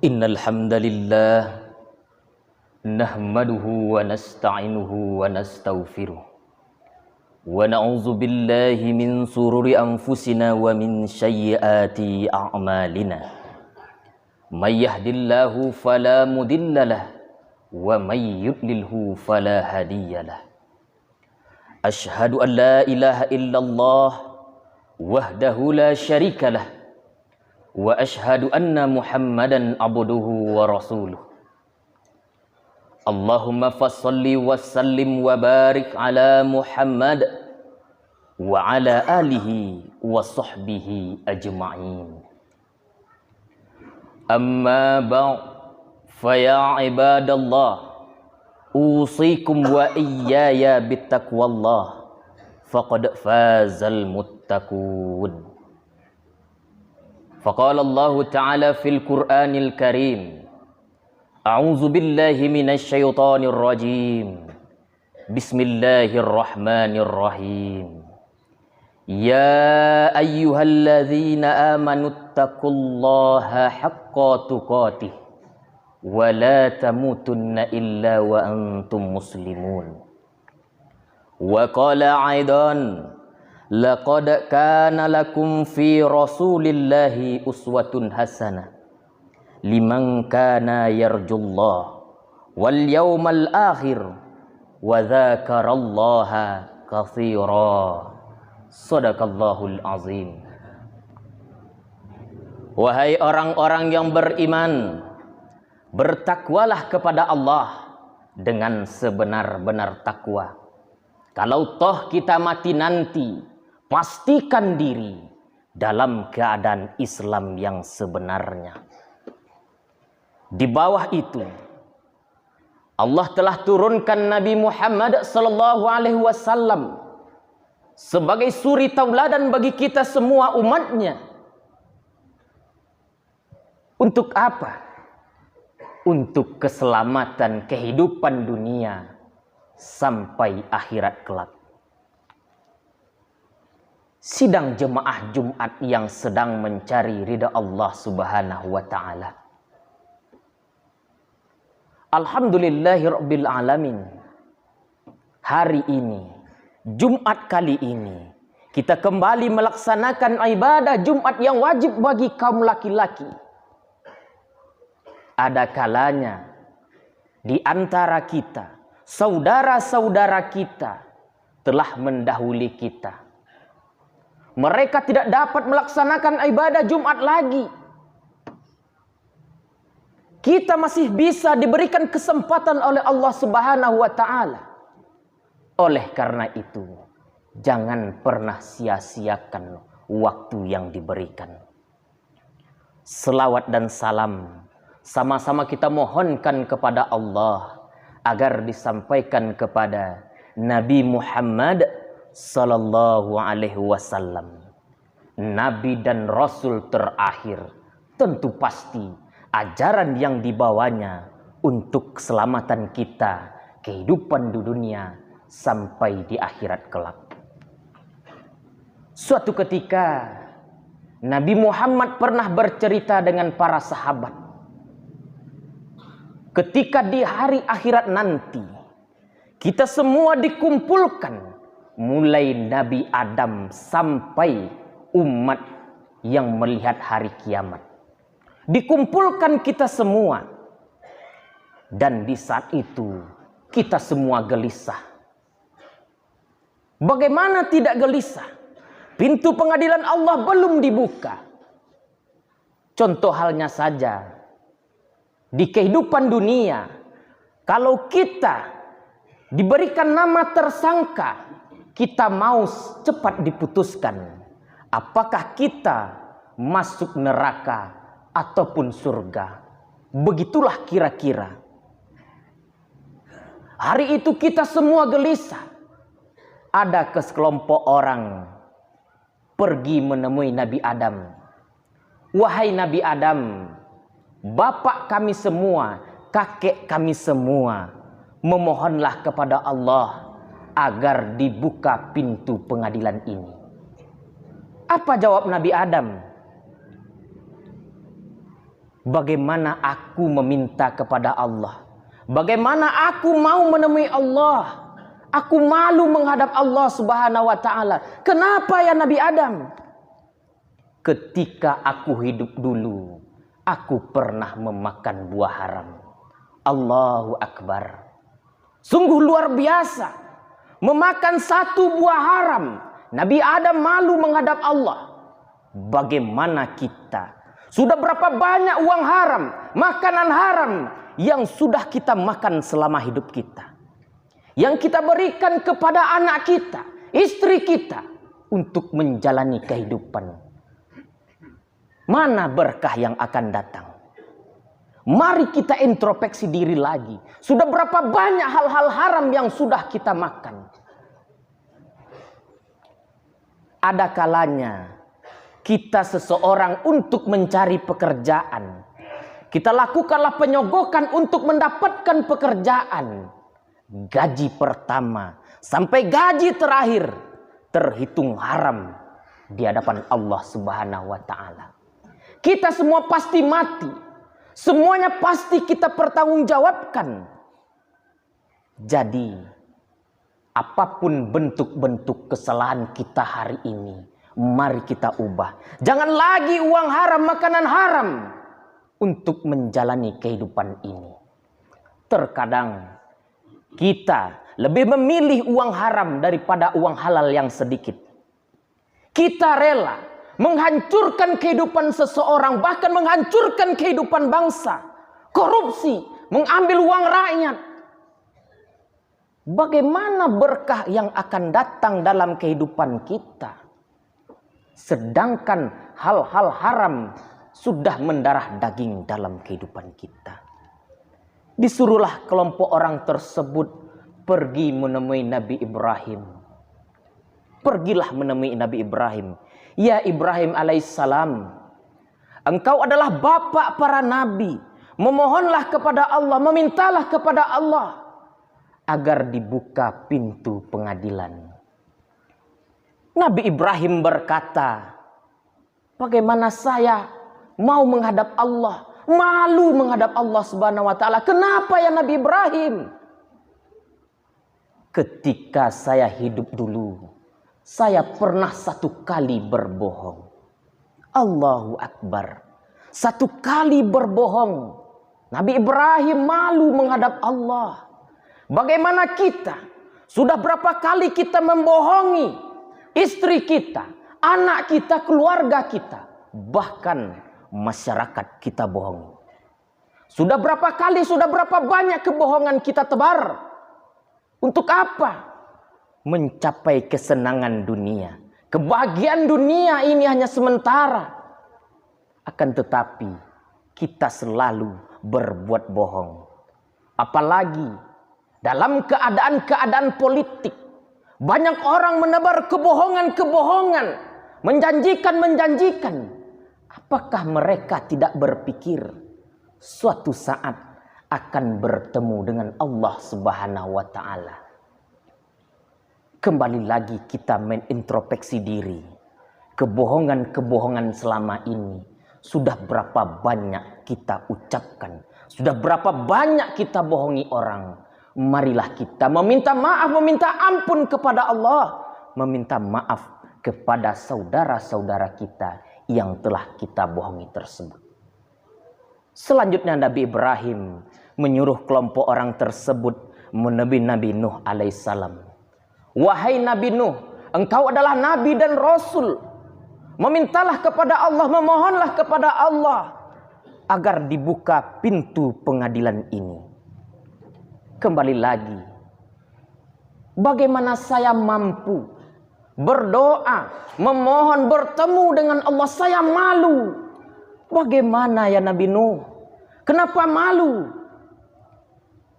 Innal hamdalillah nahmaduhu wa nasta'inuhu wa nastaghfiruh wa na'udzu billahi min sururi anfusina wa min sayyiati a'malina. May yahdihillahu fala mudhillalah wa may yudlilhu fala hadiyalah. Asyhadu an la ilaha illallah wahdahu la syarikalah wa ashhadu anna Muhammadan abduhu wa rasuluh. Allahumma fassalli wa sallim wa barik ala Muhammad wa ala alihi wa sahbihi ajma'in. Amma ba'd, fa ya ibadallah, usikum wa iyaya bittaqwallah, faqad fazal muttaqun. Faqala Allah Ta'ala fil Qur'anil Karim, A'udzu billahi minasy syaithanir rajim. Bismillahirrahmanirrahim. Ya ayyuhalladzina amanu taqullaha haqqa tuqatih wa la tamutunna illa wa antum muslimun. Wa qala aidan, laqad kana lakum fi rasulillahi uswatun hasanah liman kana yarjullah wal yawmal akhir wa dzakarallaha katsira. Shadaqallahul azim. Wahai orang-orang yang beriman, bertakwalah kepada Allah dengan sebenar-benar takwa. Kalau toh kita mati nanti, pastikan diri dalam keadaan Islam yang sebenarnya. Di bawah itu, Allah telah turunkan Nabi Muhammad sallallahu alaihi wasallam sebagai suri tauladan bagi kita semua umatnya. Untuk apa? Untuk keselamatan kehidupan dunia sampai akhirat kelak. Sidang jemaah Jumat yang sedang mencari ridha Allah Subhanahu wa ta'ala. Alhamdulillahirabbil alamin. Hari ini, Jumat kali ini, kita kembali melaksanakan ibadah Jumat yang wajib bagi kaum laki-laki. Ada kalanya di antara kita, saudara-saudara kita telah mendahului kita. Mereka tidak dapat melaksanakan ibadah Jumat lagi. Kita masih bisa diberikan kesempatan oleh Allah Subhanahu wa ta'ala. Oleh karena itu, jangan pernah sia-siakan waktu yang diberikan. Selawat dan salam sama-sama kita mohonkan kepada Allah agar disampaikan kepada Nabi Muhammad sallallahu alaihi wasallam, Nabi dan Rasul terakhir. Tentu pasti ajaran yang dibawanya untuk keselamatan kita, kehidupan di dunia sampai di akhirat kelak. Suatu ketika Nabi Muhammad pernah bercerita dengan para sahabat. Ketika di hari akhirat nanti, kita semua dikumpulkan, mulai Nabi Adam sampai umat yang melihat hari kiamat. Dikumpulkan kita semua. Dan di saat itu kita semua gelisah. Bagaimana tidak gelisah? Pintu pengadilan Allah belum dibuka. Contoh halnya saja di kehidupan dunia, kalau kita diberikan nama tersangka, kita mau cepat diputuskan apakah kita masuk neraka ataupun surga. Begitulah kira-kira. Hari itu kita semua gelisah. Ada sekelompok orang pergi menemui Nabi Adam. Wahai Nabi Adam, bapak kami semua, kakek kami semua, memohonlah kepada Allah agar dibuka pintu pengadilan ini. Apa jawab Nabi Adam? Bagaimana aku meminta kepada Allah? Bagaimana aku mau menemui Allah? Aku malu menghadap Allah Subhanahu wa taala. Kenapa ya Nabi Adam? Ketika aku hidup dulu, aku pernah memakan buah haram. Allahu Akbar. Sungguh luar biasa. Memakan satu buah haram. Nabi Adam malu menghadap Allah. Bagaimana kita? Sudah berapa banyak uang haram, makanan haram yang sudah kita makan selama hidup kita. Yang kita berikan kepada anak kita, istri kita untuk menjalani kehidupan. Mana berkah yang akan datang? Mari kita introspeksi diri lagi. Sudah berapa banyak hal-hal haram yang sudah kita makan? Ada kalanya kita seseorang untuk mencari pekerjaan. Kita lakukanlah penyogokan untuk mendapatkan pekerjaan. Gaji pertama sampai gaji terakhir terhitung haram di hadapan Allah Subhanahu wa taala. Kita semua pasti mati. Semuanya pasti kita pertanggungjawabkan. Jadi, apapun bentuk-bentuk kesalahan kita hari ini, mari kita ubah. Jangan lagi uang haram, makanan haram untuk menjalani kehidupan ini. Terkadang kita lebih memilih uang haram daripada uang halal yang sedikit. Kita rela menghancurkan kehidupan seseorang, bahkan menghancurkan kehidupan bangsa. Korupsi, mengambil uang rakyat. Bagaimana berkah yang akan datang dalam kehidupan kita? Sedangkan hal-hal haram sudah mendarah daging dalam kehidupan kita. Disuruhlah kelompok orang tersebut pergi menemui Nabi Ibrahim. Pergilah menemui Nabi Ibrahim. Ya Ibrahim alaihissalam, engkau adalah bapak para nabi. Memohonlah kepada Allah, memintalah kepada Allah agar dibuka pintu pengadilan. Nabi Ibrahim berkata, bagaimana saya mau menghadap Allah, malu menghadap Allah Subhanahu wa taala. Kenapa ya Nabi Ibrahim? Ketika saya hidup dulu, saya pernah satu kali berbohong. Allahu Akbar. Satu kali berbohong. Nabi Ibrahim malu menghadap Allah. Bagaimana kita? Sudah berapa kali kita membohongi istri kita, anak kita, keluarga kita, bahkan masyarakat kita bohongi. Sudah berapa kali, sudah berapa banyak kebohongan kita tebar. Untuk apa? Mencapai kesenangan dunia. Kebahagiaan dunia ini hanya sementara. Akan tetapi kita selalu berbuat bohong. Apalagi dalam keadaan-keadaan politik. Banyak orang menebar kebohongan-kebohongan. Menjanjikan. Apakah mereka tidak berpikir suatu saat akan bertemu dengan Allah Subhanahu wa taala? Kembali lagi kita menintrospeksi diri. Kebohongan-kebohongan selama ini sudah berapa banyak kita ucapkan. Sudah berapa banyak kita bohongi orang. Marilah kita meminta maaf, meminta ampun kepada Allah. Meminta maaf kepada saudara-saudara kita yang telah kita bohongi tersebut. Selanjutnya Nabi Ibrahim menyuruh kelompok orang tersebut menemui Nabi Nuh alaihissalam. Wahai Nabi Nuh, engkau adalah Nabi dan Rasul. Memintalah kepada Allah, memohonlah kepada Allah agar dibuka pintu pengadilan ini. Kembali lagi, bagaimana saya mampu berdoa, memohon bertemu dengan Allah? Saya malu. Bagaimana ya Nabi Nuh? Kenapa malu?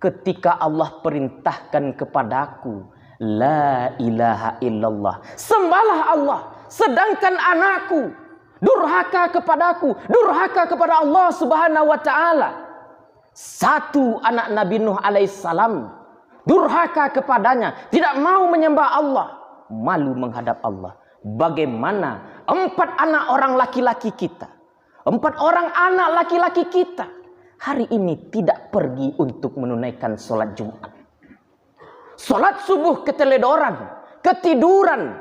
Ketika Allah perintahkan kepadaku, la ilaha illallah, sembahlah Allah. Sedangkan anakku durhaka kepadaku, durhaka kepada Allah Subhanahu wa taala. Satu anak Nabi Nuh alaihissalam durhaka kepadanya, tidak mau menyembah Allah, malu menghadap Allah. Bagaimana 4 anak orang laki-laki kita, 4 orang anak laki-laki kita hari ini tidak pergi untuk menunaikan sholat Jumat. Sholat subuh keteledoran, ketiduran,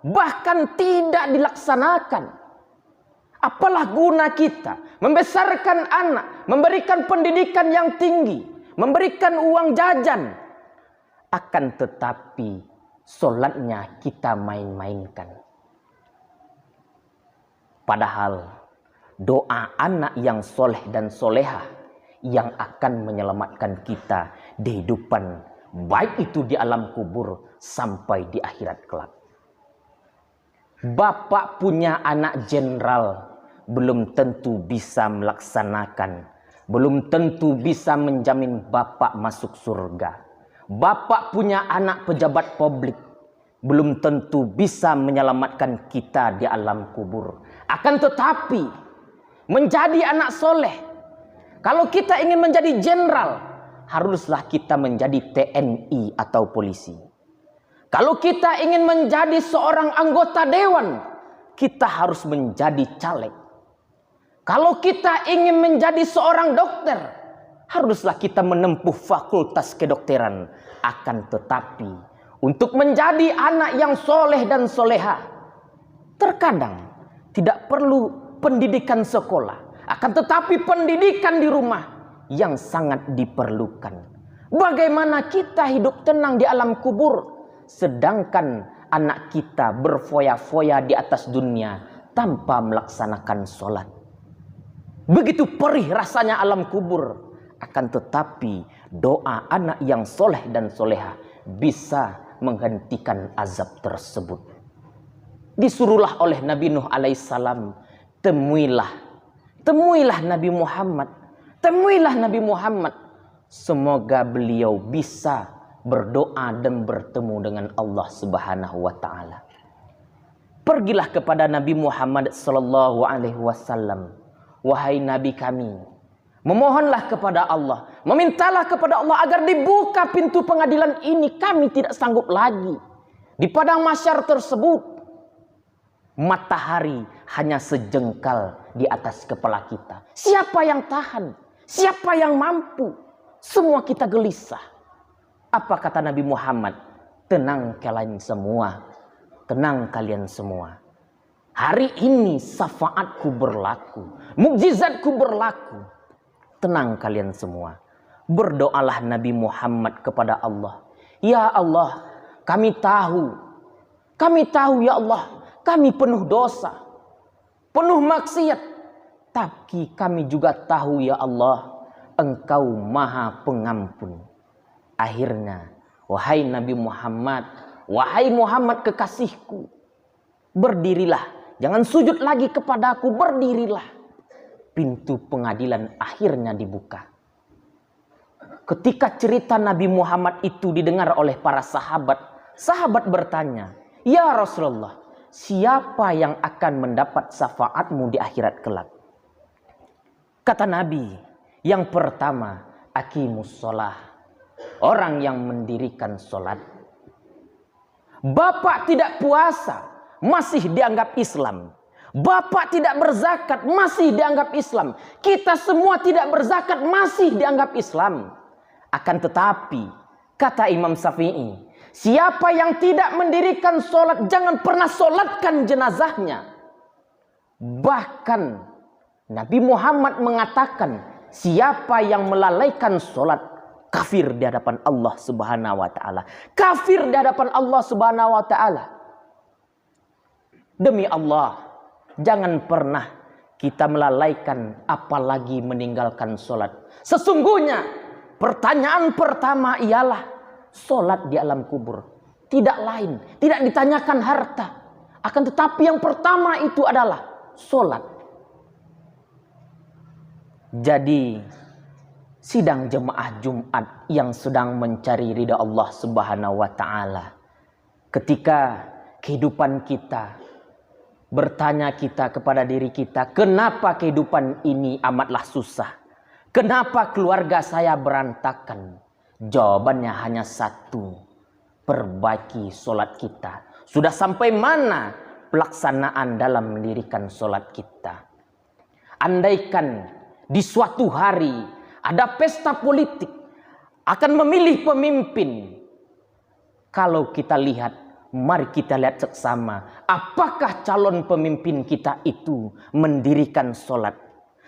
bahkan tidak dilaksanakan. Apalah guna kita membesarkan anak, memberikan pendidikan yang tinggi, memberikan uang jajan, akan tetapi sholatnya kita main-mainkan. Padahal doa anak yang soleh dan solehah yang akan menyelamatkan kita di kehidupan, baik itu di alam kubur sampai di akhirat kelak. Bapak punya anak jenderal, belum tentu bisa melaksanakan, belum tentu bisa menjamin bapak masuk surga. Bapak punya anak pejabat publik, belum tentu bisa menyelamatkan kita di alam kubur. Akan tetapi menjadi anak soleh, kalau kita ingin menjadi jenderal, haruslah kita menjadi TNI atau polisi. Kalau kita ingin menjadi seorang anggota dewan, kita harus menjadi caleg. Kalau kita ingin menjadi seorang dokter, haruslah kita menempuh fakultas kedokteran. Akan tetapi untuk menjadi anak yang soleh dan soleha, terkadang tidak perlu pendidikan sekolah, akan tetapi pendidikan di rumah yang sangat diperlukan. Bagaimana kita hidup tenang di alam kubur, sedangkan anak kita berfoya-foya di atas dunia tanpa melaksanakan sholat. Begitu perih rasanya alam kubur. Akan tetapi doa anak yang soleh dan soleha bisa menghentikan azab tersebut. Disuruhlah oleh Nabi Nuh alaihissalam, temuilah Nabi Muhammad, temuilah Nabi Muhammad. Semoga beliau bisa berdoa dan bertemu dengan Allah Subhanahu wa taala. Pergilah kepada Nabi Muhammad sallallahu alaihi wasallam, wahai nabi kami, memohonlah kepada Allah, memintalah kepada Allah agar dibuka pintu pengadilan ini. Kami tidak sanggup lagi di padang mahsyar tersebut. Matahari hanya sejengkal di atas kepala kita. Siapa yang tahan? Siapa yang mampu? Semua kita gelisah. Apa kata Nabi Muhammad? Tenang kalian semua. Tenang kalian semua. Hari ini syafaatku berlaku. Mukjizatku berlaku. Tenang kalian semua. Berdoalah Nabi Muhammad kepada Allah. Ya Allah, kami tahu ya Allah, kami penuh dosa, penuh maksiat. Tapi kami juga tahu ya Allah, Engkau maha pengampun. Akhirnya, wahai Nabi Muhammad, wahai Muhammad kekasihku, berdirilah, jangan sujud lagi kepadaku, berdirilah. Pintu pengadilan akhirnya dibuka. Ketika cerita Nabi Muhammad itu didengar oleh para sahabat, sahabat bertanya, ya Rasulullah, siapa yang akan mendapat syafaatmu di akhirat kelak? Kata Nabi, yang pertama, aqimus sholah, orang yang mendirikan sholat. Bapak tidak puasa, masih dianggap Islam. Bapak tidak berzakat, masih dianggap Islam. Kita semua tidak berzakat, masih dianggap Islam. Akan tetapi, kata Imam Syafi'i, siapa yang tidak mendirikan sholat, jangan pernah sholatkan jenazahnya. Bahkan Nabi Muhammad mengatakan, siapa yang melalaikan sholat, kafir di hadapan Allah Subhanahu wa ta'ala. Kafir di hadapan Allah Subhanahu wa ta'ala. Demi Allah, jangan pernah kita melalaikan, apalagi meninggalkan sholat. Sesungguhnya pertanyaan pertama ialah sholat di alam kubur. Tidak lain, tidak ditanyakan harta. Akan tetapi yang pertama itu adalah sholat. Jadi sidang jemaah Jumat yang sedang mencari ridha Allah Subhanahu wa ta'ala, ketika kehidupan kita, bertanya kita kepada diri kita, kenapa kehidupan ini amatlah susah? Kenapa keluarga saya berantakan? Jawabannya hanya satu, perbaiki sholat kita. Sudah sampai mana pelaksanaan dalam mendirikan sholat kita? Andaikan di suatu hari ada pesta politik akan memilih pemimpin, kalau kita lihat, mari kita lihat seksama, apakah calon pemimpin kita itu mendirikan sholat?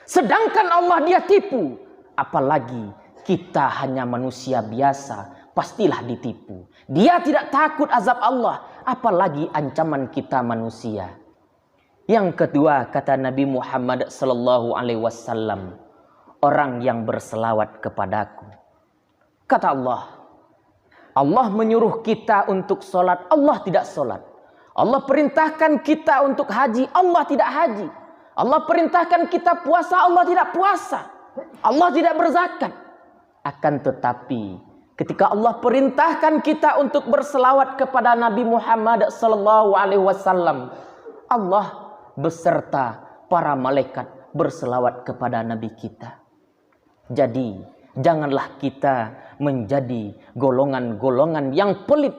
Sedangkan Allah dia tipu, apalagi kita hanya manusia biasa, pastilah ditipu. Dia tidak takut azab Allah, apalagi ancaman kita manusia. Yang kedua, kata Nabi Muhammad sallallahu alaihi wasallam, orang yang berselawat kepadaku. Kata Allah menyuruh kita untuk sholat, Allah tidak sholat. Allah perintahkan kita untuk haji, Allah tidak haji. Allah perintahkan kita puasa, Allah tidak puasa. Allah tidak berzakat. Akan tetapi, ketika Allah perintahkan kita untuk berselawat kepada Nabi Muhammad sallallahu alaihi wasallam, Allah beserta para malaikat berselawat kepada Nabi kita. Jadi, janganlah kita menjadi golongan-golongan yang pelit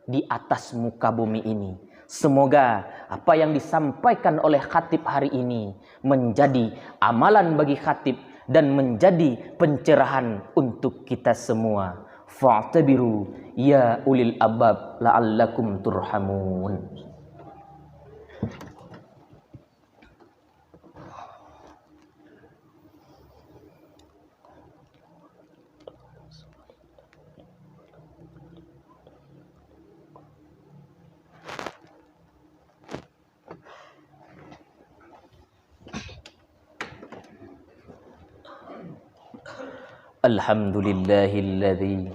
di atas muka bumi ini. Semoga apa yang disampaikan oleh khatib hari ini menjadi amalan bagi khatib dan menjadi pencerahan untuk kita semua. Fa'tabiru ya ulil albab la'allakum turhamun. Alhamdulillahilladzi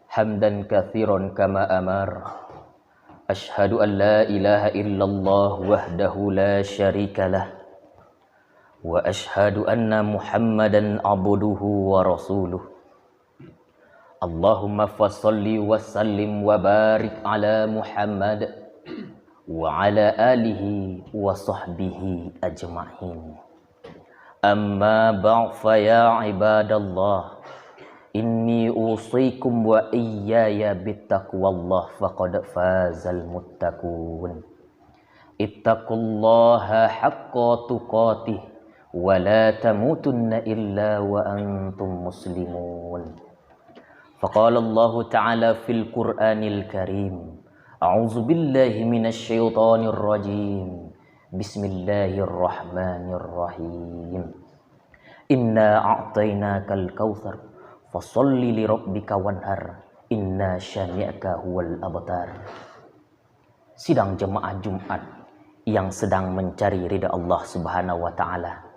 hamdan katsiran kama amar. Ashhadu an la ilaha illallah wahdahu la syarikalah. Wa ashhadu anna Muhammadan abduhu wa rasuluh. Allahumma fassalli wa sallim wa barik ala Muhammad wa ala alihi wa sahbihi ajma'in. Amma ba'd fa ya ibadallah, inni usikum wa iyaya bittaqwallah faqad fazal muttaqun. Ittaqullaha haqqa tuqatih wa la tamutunna illa wa antum muslimun. Faqala Allah ta'ala fil Qur'anil Karim, a'udzu billahi minasy syaithanir rajim. Bismillahirrahmanirrahim. Inna a'tainakal kautsar fasholli li rabbika wanhar inna syani'aka huwal abtar. Sidang jemaah Jumat yang sedang mencari ridha Allah Subhanahu wa taala.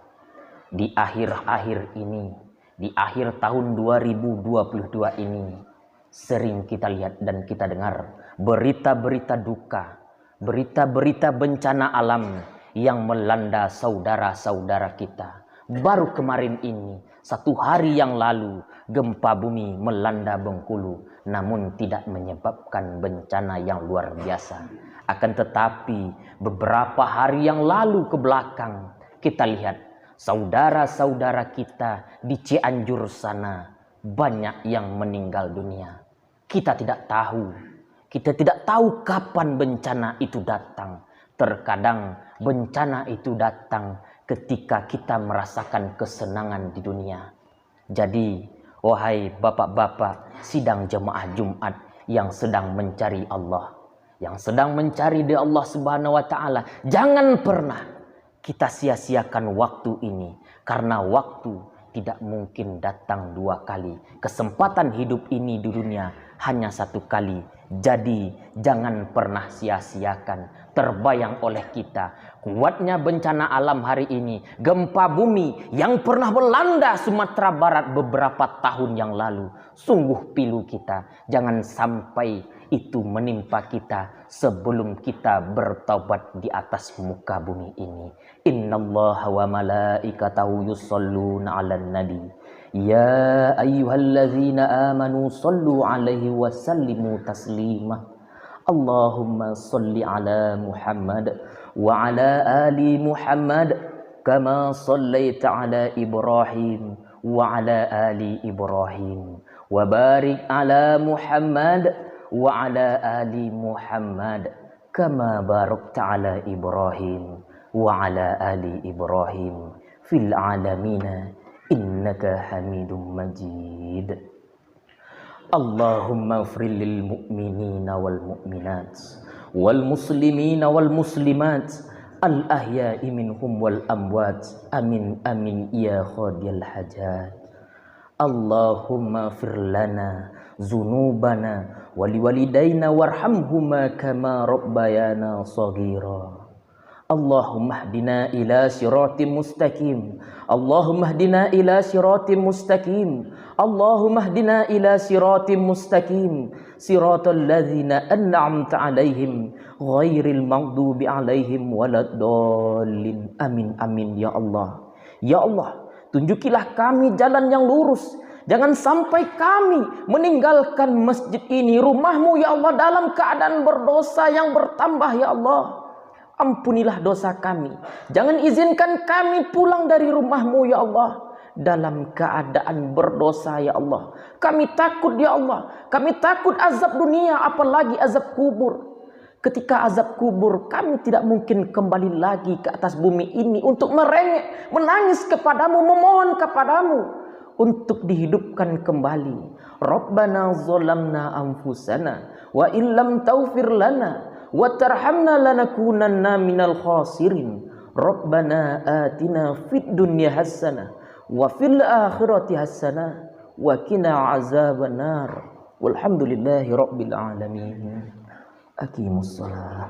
Di akhir-akhir ini, di akhir tahun 2022 ini, sering kita lihat dan kita dengar berita-berita duka, berita-berita bencana alam yang melanda saudara-saudara kita. Baru kemarin ini, 1 hari yang lalu, gempa bumi melanda Bengkulu, namun tidak menyebabkan bencana yang luar biasa. Akan tetapi, beberapa hari yang lalu ke belakang, kita lihat saudara-saudara kita di Cianjur sana, banyak yang meninggal dunia. Kita tidak tahu kapan bencana itu datang. Terkadang bencana itu datang ketika kita merasakan kesenangan di dunia. Jadi, wahai bapak-bapak sidang jemaah Jumat yang sedang mencari Allah, yang sedang mencari di Allah Subhanahu wa taala, jangan pernah kita sia-siakan waktu ini, karena waktu tidak mungkin datang 2 kali. Kesempatan hidup ini di dunia hanya 1 kali. Jadi jangan pernah sia-siakan. Terbayang oleh kita kuatnya bencana alam hari ini, gempa bumi yang pernah melanda Sumatera Barat beberapa tahun yang lalu. Sungguh pilu kita, jangan sampai itu menimpa kita sebelum kita bertaubat di atas muka bumi ini. Innallaha wa malaikatahu yusholluna 'alan nabi. Ya ayyuhalladzina amanu shallu 'alaihi wa sallimu taslima. Allahumma shalli 'ala Muhammad wa 'ala ali Muhammad kama shallaita 'ala Ibrahim wa 'ala ali Ibrahim wa barik 'ala Muhammad wa 'ala ali Muhammad kama barakta 'ala Ibrahim wa ala ali Ibrahim fil alamin innaka Hamidum Majid. Allahumma ighfir lil mu'minina wal mu'minat wal muslimina wal muslimat al ahya'i minhum wal amwat. Amin amin ya qadiyal hajat. Allahumma ighfir lana dzunubana wa liwalidayna warhamhuma kama rabbayana shaghira. Allahumma hdina ila siratim mustaqim. Allahumma hdina ila siratim mustaqim. Allahumma hdina ila siratim mustaqim. Siratal ladzina an'amta 'alaihim ghairil maghdubi 'alaihim waladdallin. Amin amin ya Allah. Ya Allah, tunjukilah kami jalan yang lurus. Jangan sampai kami meninggalkan masjid ini, rumahmu ya Allah, dalam keadaan berdosa yang bertambah ya Allah. Ampunilah dosa kami. Jangan izinkan kami pulang dari rumahmu ya Allah dalam keadaan berdosa ya Allah. Kami takut ya Allah. Kami takut azab dunia, apalagi azab kubur. Ketika azab kubur, kami tidak mungkin kembali lagi ke atas bumi ini untuk merengek, menangis kepadamu, memohon kepadamu untuk dihidupkan kembali. Rabbana zalamna anfusana wa illam taghfir lana wa tarhamna lanakunanna minal khasirin. Rabbana atina fid dunya hasanah wa fil akhirati hasanah wa qina azabannar. Walhamdulillahi rabbil alamin. Aqimus shalah.